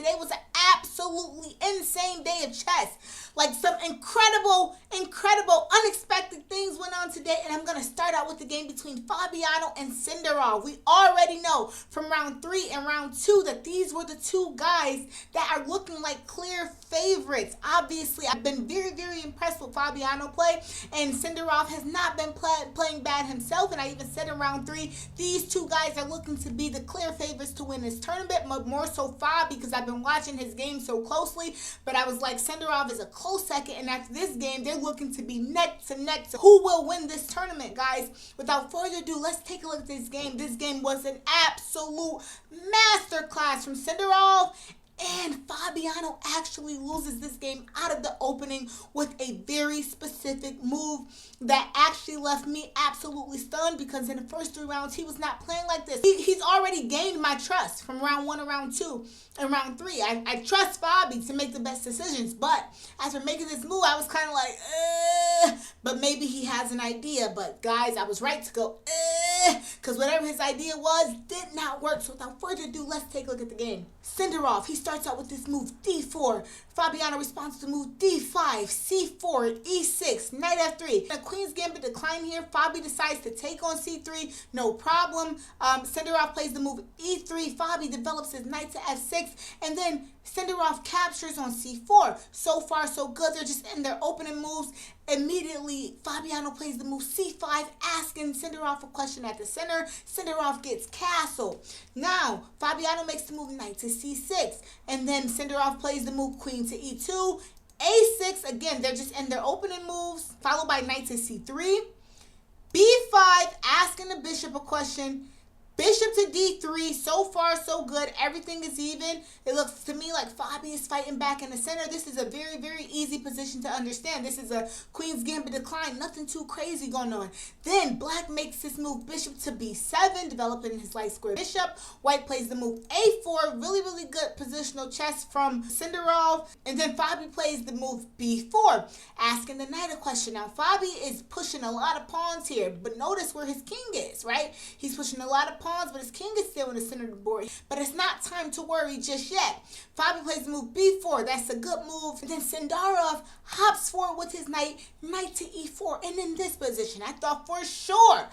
today was an absolutely insane day of chess. Like some incredible, unexpected things went on today, and I'm going to start out with the game between Fabiano and Sindarov. We already know from round 3 and round 2 that these were the two guys that are looking like clear favorites. Obviously, I've been very impressed with Fabiano play, and Sindarov has not been playing bad himself, and I even said in round 3, these two guys are looking to be the clear favorites to win this tournament, but more so Fabi, because I've been watching his game so closely, but I was like, Sindarov is a close second, and after this game, they're looking to be neck to neck. So who will win this tournament, guys? Without further ado, let's take a look at this game. This game was an absolute masterclass from Sindarov, and Fabiano actually loses this game out of the opening with a very specific move that actually left me absolutely stunned, because in the first 3 rounds, he was not playing like this. He's already gained my trust from round 1 to round 2 and round 3. I trust Fabi to make the best decisions, but after making this move, I was kind of like, but maybe he has an idea. But guys, I was right to go, because whatever his idea was did not work. So without further ado, let's take a look at the game. Sindarov, he starts out with this move, d4. Fabiano responds to the move, d5, c4, e6, knight f3. The queen's gambit decline here. Fabi decides to take on c3, no problem. Sindarov plays the move e3. Fabi develops his knight to f6, and then Sindarov captures on c4. So far, so good. They're just in their opening moves. Immediately, Fabiano plays the move c5, asking Sindarov a question at the center. Sindarov gets castle. Now, Fabiano makes the move knight to c6, and then Sindarov plays the move queen to e2. a6, again, they're just in their opening moves, followed by knight to c3. b5, asking the bishop a question. Bishop to d3, so far so good. Everything is even. It looks to me like Fabi is fighting back in the center. This is a very easy position to understand. This is a queen's gambit decline. Nothing too crazy going on. Then black makes this move bishop to b7, developing his light square bishop. White plays the move a4. Really good positional chess from Sindarov. And then Fabi plays the move b4, asking the knight a question. Now Fabi is pushing a lot of pawns here, but notice where his king is, right? He's pushing a lot of pawns, but his king is still in the center of the board. But it's not time to worry just yet. Fabi plays the move b4. That's a good move. And then Sindarov hops forward with his knight to e4. And in this position, I thought for sure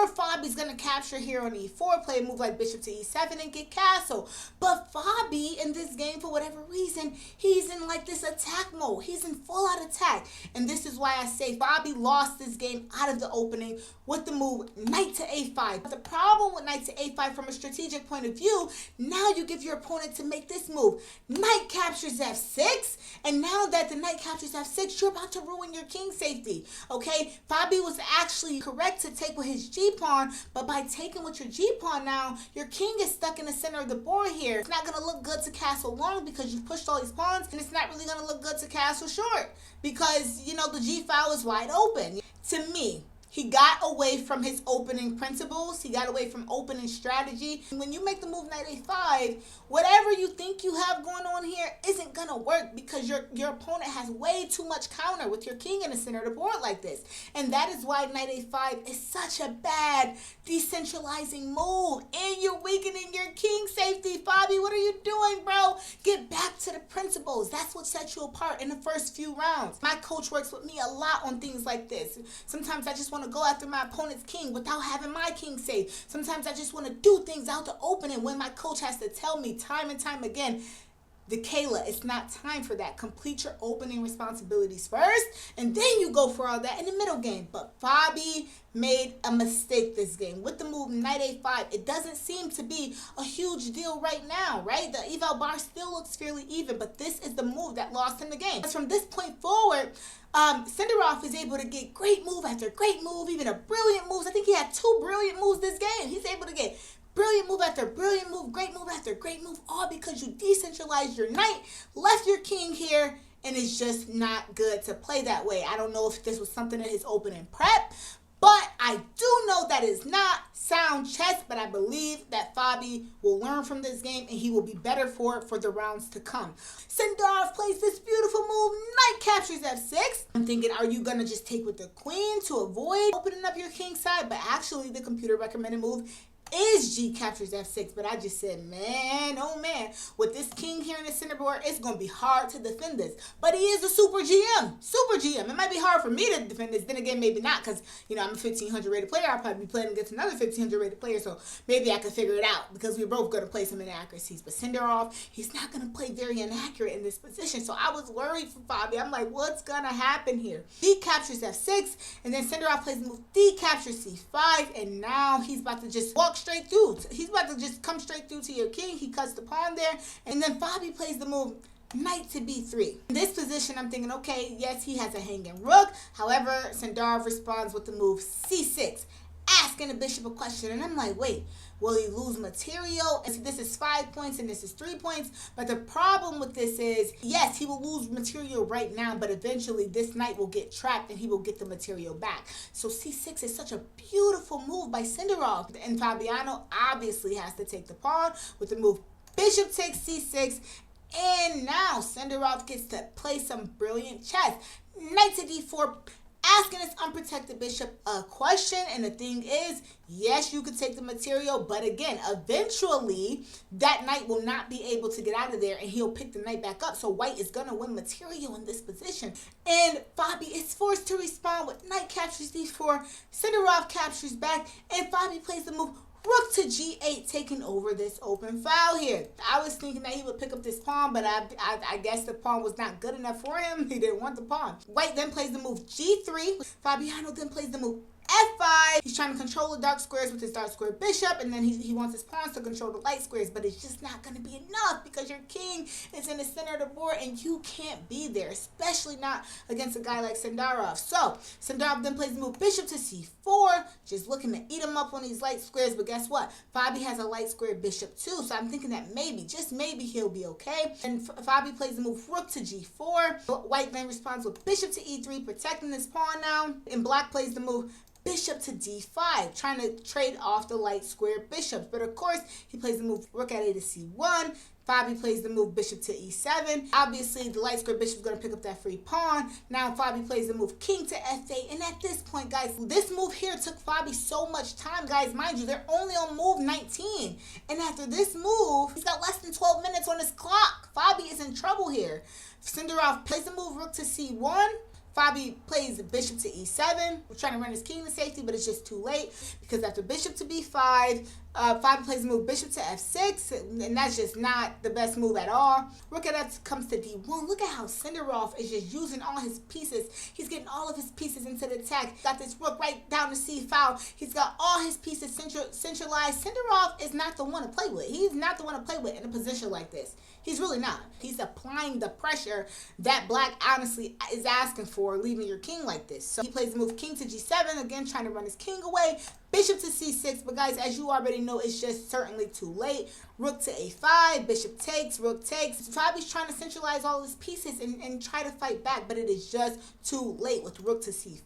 Fabi's going to capture here on e4, play a move like bishop to e7 and get castle. But Fabi, in this game, for whatever reason, he's in like this attack mode. He's in full out attack. And this is why I say Fabi lost this game out of the opening with the move knight to a5. But the problem with knight to a5 from a strategic point of view, now you give your opponent to make this move. Knight captures f6, and now that the knight captures f6, you're about to ruin your king safety. Okay, Fabi was actually correct to take with his g-pawn, but by taking with your g-pawn now, your king is stuck in the center of the board here. It's not going to look good to castle long because you've pushed all these pawns, and it's not really going to look good to castle short because, you know, the g-file is wide open. To me, he got away from his opening principles. He got away from opening strategy. When you make the move knight a5, whatever you think you have going on here isn't going to work because your opponent has way too much counter with your king in the center of the board like this. And that is why knight a5 is such a bad decentralizing move. And you're weakening your king safety. Fabi, what are you doing, bro? Get back to the principles. That's what sets you apart in the first few rounds. My coach works with me a lot on things like this. Sometimes I just want to go after my opponent's king without having my king safe. Sometimes I just want to do things out the opening when my coach has to tell me time and time again, Kayla, it's not time for that. Complete your opening responsibilities first, and then you go for all that in the middle game. But Fabi made a mistake this game. With the move knight a5, it doesn't seem to be a huge deal right now, right? The eval bar still looks fairly even, but this is the move that lost him the game. From this point forward, Sindarov is able to get great move after great move, even a brilliant moves. I think he had 2 brilliant moves this game. He's able to get brilliant move after brilliant move, great move after great move, all because you decentralized your knight, left your king here, and it's just not good to play that way. I don't know if this was something in his opening prep, but I do know that is not sound chess, but I believe that Fabi will learn from this game and he will be better for it for the rounds to come. Sindarov plays this beautiful move, knight captures f6. I'm thinking, are you going to just take with the queen to avoid opening up your king side? But actually, the computer recommended move is G captures F6, but I just said, man, oh man, with this king here in the center board, it's going to be hard to defend this. But he is a super GM. Super GM. It might be hard for me to defend this. Then again, maybe not, because, you know, I'm a 1500 rated player. I'll probably be playing against another 1500 rated player, so maybe I can figure it out, because we're both going to play some inaccuracies. But Sindarov, he's not going to play very inaccurate in this position, so I was worried for Fabi. I'm like, what's going to happen here? D captures F6, and then Sindarov plays the move D captures C5, and now he's about to just walk straight through. He's about to just come straight through to your king. He cuts the pawn there, and then Fabi plays the move knight to b3. In this position, I'm thinking, okay, yes, he has a hanging rook. However, Sindarov responds with the move c6, asking the bishop a question, and I'm like, wait, will he lose material? And so this is 5 points and this is 3 points. But the problem with this is, yes, he will lose material right now, but eventually this knight will get trapped and he will get the material back. So c6 is such a beautiful move by Sindarov. And Fabiano obviously has to take the pawn with the move bishop takes c6. And now Sindarov gets to play some brilliant chess. Knight to d4, asking his unprotected bishop a question, and the thing is, yes, you could take the material, but again, eventually, that knight will not be able to get out of there, and he'll pick the knight back up, so white is going to win material in this position. And Fabi is forced to respond with knight captures d4, Sindarov captures back, and Fabi plays the move rook to g8, taking over this open file here. I was thinking that he would pick up this pawn, but I guess the pawn was not good enough for him. He didn't want the pawn. White then plays the move g3. Fabiano then plays the move f5. He's trying to control the dark squares with his dark square bishop, and then he wants his pawns to control the light squares, but it's just not going to be enough because your king is in the center of the board and you can't be there, especially not against a guy like Sindarov. So Sindarov then plays the move bishop to c4, just looking to eat him up on these light squares, but guess what? Fabi has a light square bishop too, so I'm thinking that maybe, just maybe, he'll be okay. And Fabi plays the move rook to g4. White then responds with bishop to e3, protecting his pawn now, and black plays the move bishop to d5, trying to trade off the light square bishops. But of course, he plays the move rook at a to c1. Fabi plays the move bishop to e7. Obviously, the light square bishop is going to pick up that free pawn. Now, Fabi plays the move king to f8. And at this point, guys, this move here took Fabi so much time, guys. Mind you, they're only on move 19. And after this move, he's got less than 12 minutes on his clock. Fabi is in trouble here. Sindarov plays the move rook to c1. Fabi plays bishop to e7. We're trying to run his king to safety, but it's just too late because after bishop to b5, Fabi plays the move bishop to f6, and that's just not the best move at all. Rook at f comes to d1. Look at how Sindarov is just using all his pieces. He's getting all of his pieces into the attack. Got this rook right down to c file. He's got all his pieces centralized. Sindarov is not the one to play with. He's not the one to play with in a position like this. He's really not. He's applying the pressure that black honestly is asking for, leaving your king like this. So he plays the move king to g7, again trying to run his king away. Bishop to c6, but guys, as you already know, it's just certainly too late. Rook to a5, bishop takes, rook takes. Fabi's trying to centralize all his pieces and try to fight back, but it is just too late with rook to c5.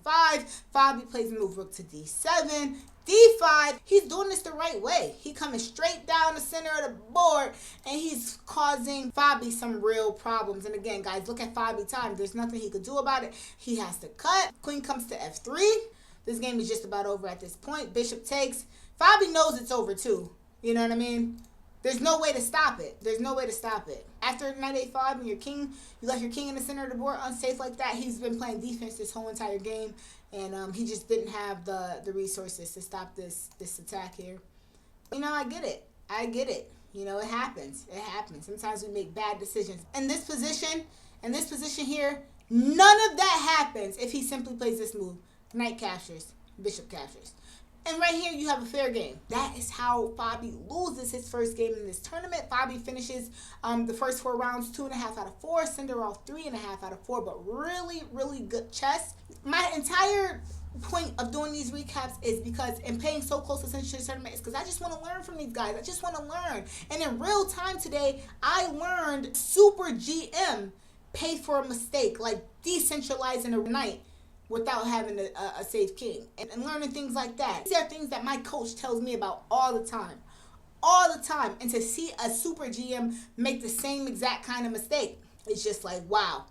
Fabi plays the move rook to d7. d5, he's doing this the right way. He coming straight down the center of the board, and he's causing Fabi some real problems. And again, guys, look at Fabi time. There's nothing he could do about it. He has to cut. Queen comes to f3. This game is just about over at this point. Bishop takes. Fabi knows it's over too. You know what I mean? There's no way to stop it. There's no way to stop it. After knight a5 and your king, you left your king in the center of the board unsafe like that. He's been playing defense this whole entire game, and he just didn't have the resources to stop this attack here. You know, I get it. I get it. You know, it happens. It happens. Sometimes we make bad decisions. In this position here, none of that happens if he simply plays this move. Knight captures, bishop captures. And right here, you have a fair game. That is how Fabi loses his first game in this tournament. Fabi finishes the first 4 rounds 2.5 out of 4. Sindarov 3.5 out of 4. But really, really good chess. My entire point of doing these recaps is because, and paying so close attention to the tournament, is because I just want to learn from these guys. I just want to learn. And in real time today, I learned Super GM pay for a mistake, like decentralizing a knight without having a safe king, and learning things like that. These are things that my coach tells me about all the time. All the time. And to see a super GM make the same exact kind of mistake, it's just like, wow.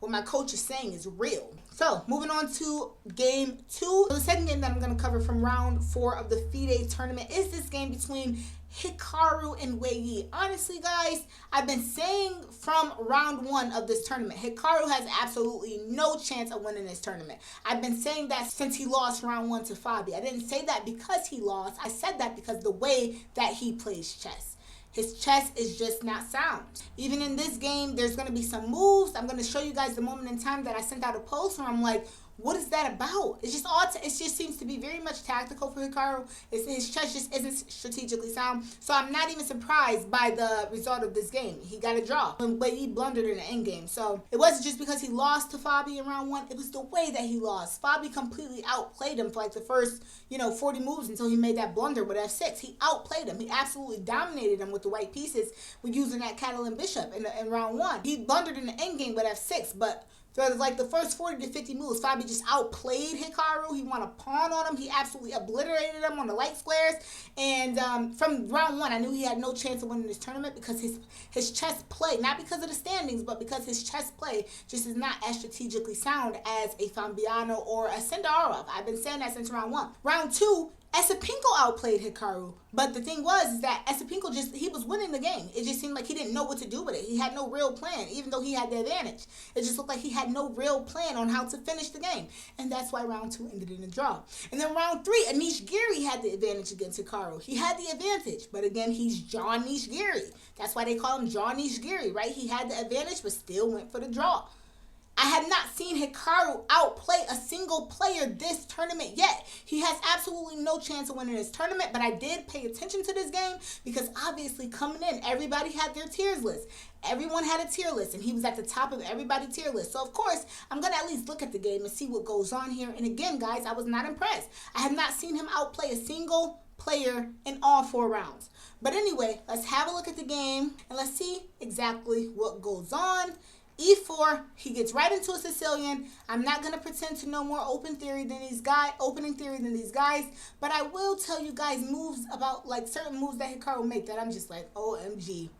what my coach is saying is real. So, moving on to game 2. The second game that I'm going to cover from round 4 of the FIDE tournament is this game between Hikaru and Wei. Honestly, guys, I've been saying from round 1 of this tournament, Hikaru has absolutely no chance of winning this tournament. I've been saying that since he lost round 1 to Fabi. I didn't say that because he lost. I said that because the way that he plays chess. His chess is just not sound. Even in this game, there's going to be some moves. I'm going to show you guys the moment in time that I sent out a post where I'm like, what is that about? It's just it just seems to be very much tactical for Hikaru. His chess just isn't strategically sound. So I'm not even surprised by the result of this game. He got a draw, but he blundered in the end game. So it wasn't just because he lost to Fabi in round 1. It was the way that he lost. Fabi completely outplayed him for like the first, 40 moves until he made that blunder with F6. He outplayed him. He absolutely dominated him with the white pieces with using that Catalan bishop in round 1. He blundered in the end game with F6, but so like the first 40 to 50 moves, Fabi just outplayed Hikaru. He won a pawn on him. He absolutely obliterated him on the light squares. And from round 1, I knew he had no chance of winning this tournament because his chess play, not because of the standings, but because his chess play just is not as strategically sound as a Fabiano or a Sindarov. I've been saying that since round 1. Round 2, Esapinko outplayed Hikaru, but the thing was that Esapinko he was winning the game. It just seemed like he didn't know what to do with it. He had no real plan, even though he had the advantage. It just looked like he had no real plan on how to finish the game, and that's why round 2 ended in a draw. And then round 3, Anish Giri had the advantage against Hikaru. He had the advantage, but again, he's John Anish Giri. That's why they call him John Anish Giri, right? He had the advantage, but still went for the draw. I had not seen Hikaru outplay a single player this tournament yet. He has absolutely no chance of winning this tournament, but I did pay attention to this game because obviously coming in, everybody had their tiers list. Everyone had a tier list, and he was at the top of everybody's tier list. So, of course, I'm going to at least look at the game and see what goes on here. And again, guys, I was not impressed. I have not seen him outplay a single player in all 4 rounds. But anyway, let's have a look at the game, and let's see exactly what goes on. E4, he gets right into a Sicilian. I'm not going to pretend to know more opening theory than these guys, but I will tell you guys moves about, like, certain moves that Hikaru make that I'm just like, OMG,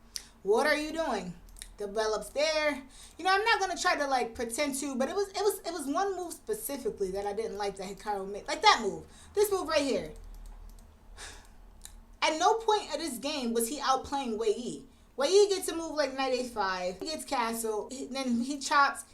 what are you doing? Develops there. I'm not going to try to, like, pretend to, but it was one move specifically that I didn't like that Hikaru made. Like that move. This move right here. At no point of this game was he outplaying Wei. Wei gets a move like knight a5, he gets castle, then he chops,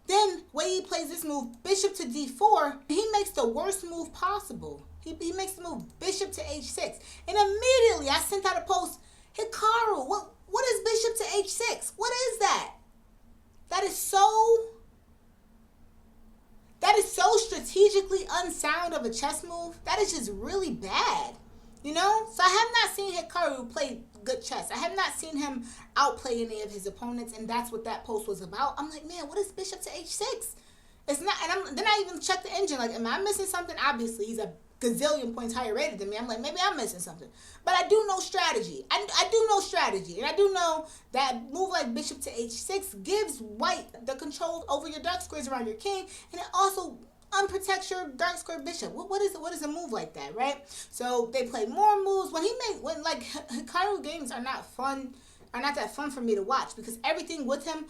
then Wei plays this move, bishop to d4, he makes the worst move possible. He makes the move bishop to h6, and immediately I sent out a post, Hikaru, what is bishop to h6? What is that? That is so strategically unsound of a chess move. That is just really bad. So I have not seen Hikaru play good chess. I have not seen him outplay any of his opponents, and that's what that post was about. I'm like, man, what is bishop to h6? It's not, and then I even checked the engine, like, am I missing something? Obviously, he's a gazillion points higher rated than me. I'm like, maybe I'm missing something. But I do know strategy. I do know strategy, and I do know that move like bishop to h6 gives white the control over your dark squares around your king, and it also unprotects your dark square bishop. What is a move like that, right? So they play more moves. When Hikaru games are not that fun for me to watch because everything with him,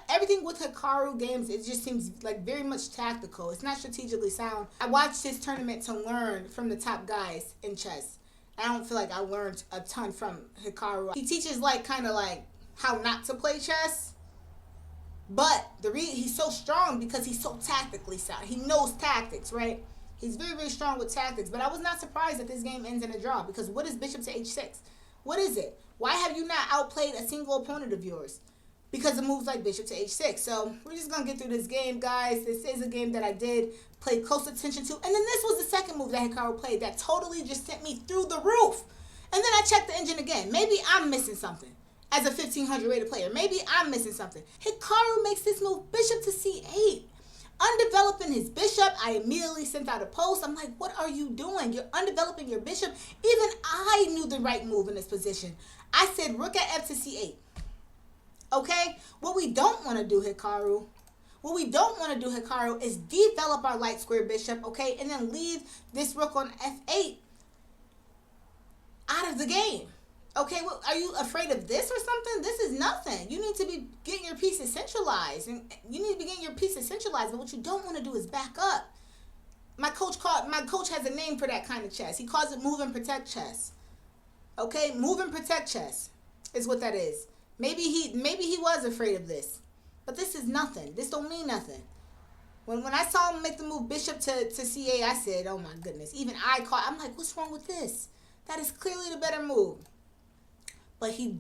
everything with Hikaru games, it just seems like very much tactical. It's not strategically sound. I watched his tournament to learn from the top guys in chess. I don't feel like I learned a ton from Hikaru. He teaches kind of how not to play chess. But he's so strong because he's so tactically sound. He knows tactics, right? He's very, very strong with tactics. But I was not surprised that this game ends in a draw because what is bishop to h6? What is it? Why have you not outplayed a single opponent of yours? Because of moves like bishop to h6. So we're just going to get through this game, guys. This is a game that I did pay close attention to. And then this was the second move that Hikaru played that totally just sent me through the roof. And then I checked the engine again. Maybe I'm missing something. As a 1500 rated player, maybe I'm missing something. Hikaru makes this move, bishop to c8. Undeveloping his bishop, I immediately sent out a post. I'm like, what are you doing? You're undeveloping your bishop. Even I knew the right move in this position. I said rook at f to c8. Okay? What we don't want to do, Hikaru, is develop our light square bishop, okay? And then leave this rook on f8 out of the game. Okay, well, are you afraid of this or something? This is nothing. You need to be getting your pieces centralized, and you need to be getting your pieces centralized. But what you don't want to do is back up. My coach has a name for that kind of chess. He calls it move and protect chess. Okay, move and protect chess is what that is. Maybe he was afraid of this, but this is nothing. This don't mean nothing. When I saw him make the move bishop to c8, I said, oh my goodness. Even I'm like, what's wrong with this? That is clearly the better move. But he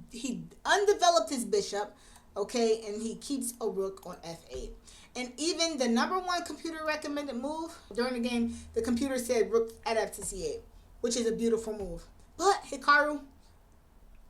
undeveloped his bishop, okay, and he keeps a rook on f8. And even the #1 computer recommended move during the game, the computer said rook at f to c8, which is a beautiful move. But Hikaru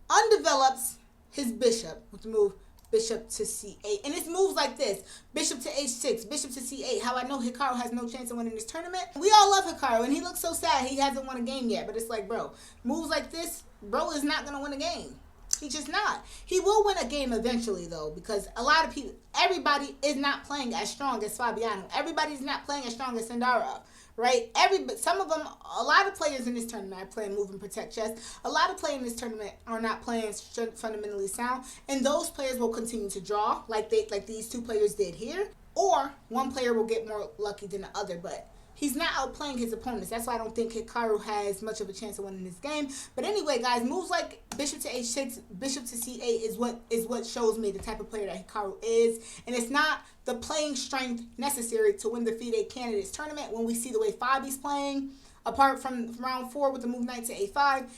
undevelops his bishop with the move bishop to c8. And it's moves like this: bishop to h6, bishop to c8. How I know Hikaru has no chance of winning this tournament? We all love Hikaru, and he looks so sad he hasn't won a game yet. But it's like, bro, moves like this, bro is not going to win a game. He's just not. He will win a game eventually, though, because a lot of people, everybody is not playing as strong as Fabiano. Everybody's not playing as strong as Sindarov, right? Some of them, a lot of players in this tournament are playing move and protect chess. A lot of players in this tournament are not playing fundamentally sound, and those players will continue to draw like these two players did here, or one player will get more lucky than the other, but he's not outplaying his opponents. That's why I don't think Hikaru has much of a chance of winning this game. But anyway, guys, moves like bishop to h6, bishop to c8 is what shows me the type of player that Hikaru is. And it's not the playing strength necessary to win the FIDE Candidates tournament when we see the way Fabi's playing, apart from round 4 with the move knight to a5,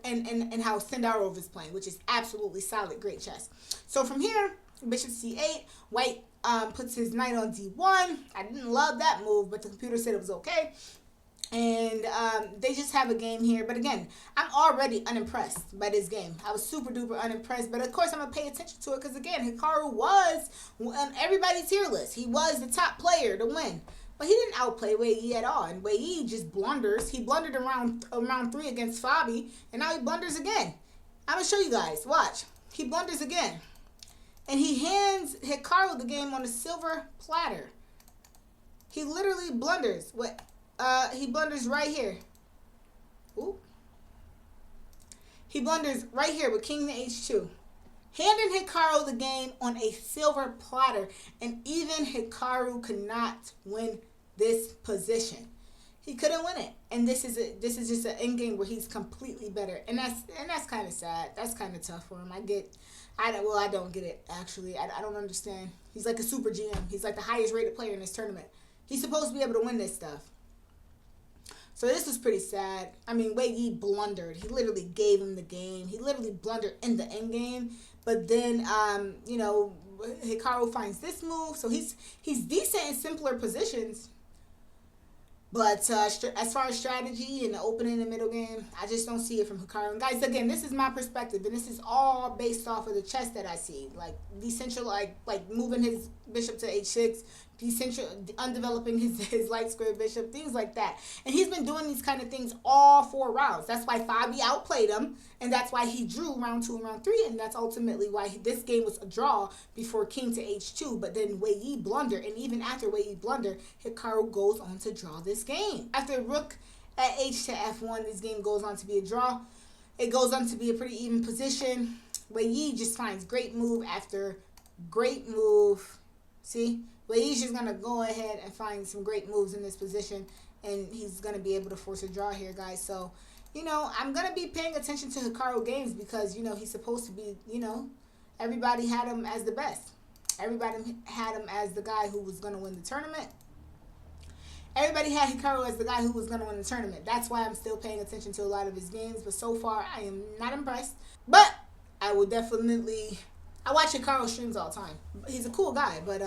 and how Sindarov is playing, which is absolutely solid, great chess. So from here, bishop c8, white puts his knight on d1. I didn't love that move, but the computer said it was okay. And they just have a game here. But again, I'm already unimpressed by this game. I was super duper unimpressed. But of course, I'm going to pay attention to it because, again, Hikaru was on everybody's tier list. He was the top player to win. But he didn't outplay Wei Yi at all. And Wei Yi just blunders. He blundered around 3 against Fabi. And now he blunders again. I'm going to show you guys. Watch. He blunders again. And he hands Hikaru the game on a silver platter. He literally blunders. He blunders right here. Ooh. He blunders right here with king to h2. Handing Hikaru the game on a silver platter. And even Hikaru could not win this position. He couldn't win it. And this is just an end game where he's completely better. And that's kind of sad. That's kind of tough for him. I don't get it, actually. I don't understand. He's like a super GM. He's like the highest rated player in this tournament. He's supposed to be able to win this stuff. So this is pretty sad. I mean, Wei Yi blundered. He literally gave him the game. He literally blundered in the end game. But then, Hikaru finds this move. So he's decent in simpler positions. But as far as strategy and the opening and middle game, I just don't see it from Hikaru. And guys, again, this is my perspective, and this is all based off of the chess that I see. Like decentral, like moving his bishop to h6, undeveloping his light square bishop, things like that. And he's been doing these kind of things all 4 rounds. That's why Fabi outplayed him, and that's why he drew round 2 and round 3, and that's ultimately why this game was a draw before king to h2. But then Wei Yi blundered, and even after Wei Yi blundered, Hikaru goes on to draw this game. After rook at h to f1, this game goes on to be a draw. It goes on to be a pretty even position. Wei Yi just finds great move after great move. See? Wei Yi's just going to go ahead and find some great moves in this position, and he's going to be able to force a draw here, guys. So, I'm going to be paying attention to Hikaru games because, he's supposed to be, everybody had him as the best. Everybody had him as the guy who was going to win the tournament. Everybody had Hikaru as the guy who was going to win the tournament. That's why I'm still paying attention to a lot of his games, but so far I am not impressed. But I will definitely... I watch Hikaru streams all the time. He's a cool guy, but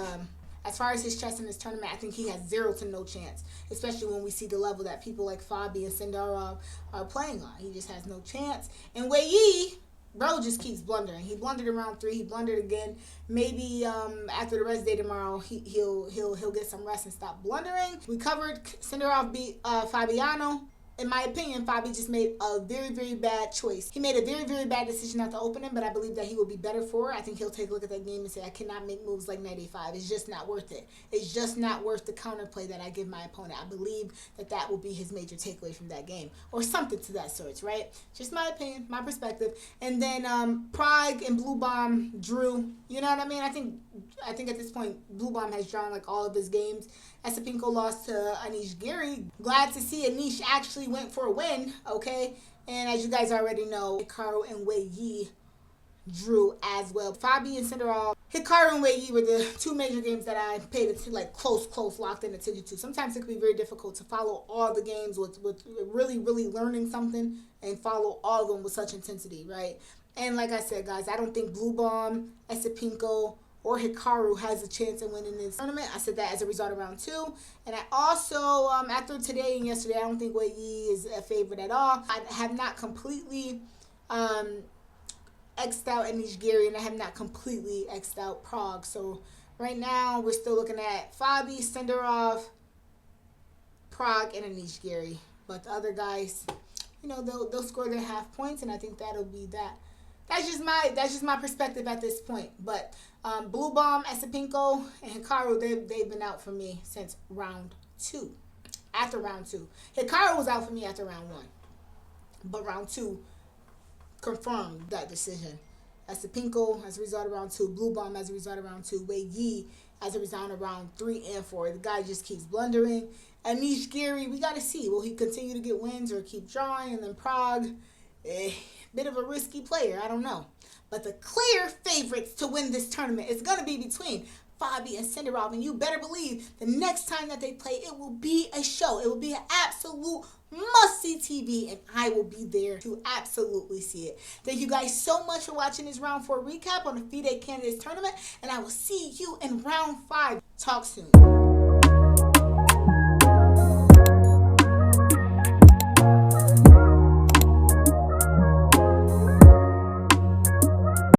as far as his chess in this tournament, I think he has 0 to no chance, especially when we see the level that people like Fabi and Sindarov are playing on. He just has no chance. And Wei Yi, bro, just keeps blundering. He blundered in round 3. He blundered again. Maybe after the rest day tomorrow, he'll get some rest and stop blundering. We covered Sindarov beat Fabiano in my opinion, Fabi just made a very, very bad choice. He made a very, very bad decision not to open him, but I believe that he will be better for it. I think he'll take a look at that game and say, I cannot make moves like knight a5. It's just not worth it. It's just not worth the counterplay that I give my opponent. I believe that that will be his major takeaway from that game, or something to that sort, right? Just my opinion, my perspective. And then Prague and Blue Bomb drew. You know what I mean? I think at this point, Blue Bomb has drawn like all of his games. Esapinko lost to Anish Giri. Glad to see Anish actually went for a win, okay? And as you guys already know, Hikaru and Wei Yi drew as well. Fabi and Sindarov, Hikaru and Wei Yi were the two major games that I paid attention, like close, locked in attention to. Sometimes it can be very difficult to follow all the games with really, really learning something and follow all of them with such intensity, right? And like I said, guys, I don't think Blue Bomb, Esapinko, or Hikaru has a chance of winning this tournament. I said that as a result of round 2. And I also, after today and yesterday, I don't think Wei Yi is a favorite at all. I have not completely X'd out Anish Giri, and I have not completely X'd out Prague. So right now, we're still looking at Fabi, Sindarov, Prague, and Anish Giri. But the other guys, you know, they'll score their half points, and I think that'll be that. That's just my perspective at this point. But Blue Bomb, Esapinko, and Hikaru, they've been out for me since round 2. After round 2. Hikaru was out for me after round 1. But round 2 confirmed that decision. Esapinko as a result of round 2. Blue Bomb as a result of round 2. Wei Yi as a result of round 3 and 4. The guy just keeps blundering. Anish Giri, we got to see. Will he continue to get wins or keep drawing? And then Prague, bit of a risky player. I don't know. But the clear favorites to win this tournament is going to be between Fabi and Sindarov. And you better believe the next time that they play, it will be a show. It will be an absolute must-see TV, and I will be there to absolutely see it. Thank you guys so much for watching this round 4 recap on the FIDE Candidates Tournament, and I will see you in round 5. Talk soon.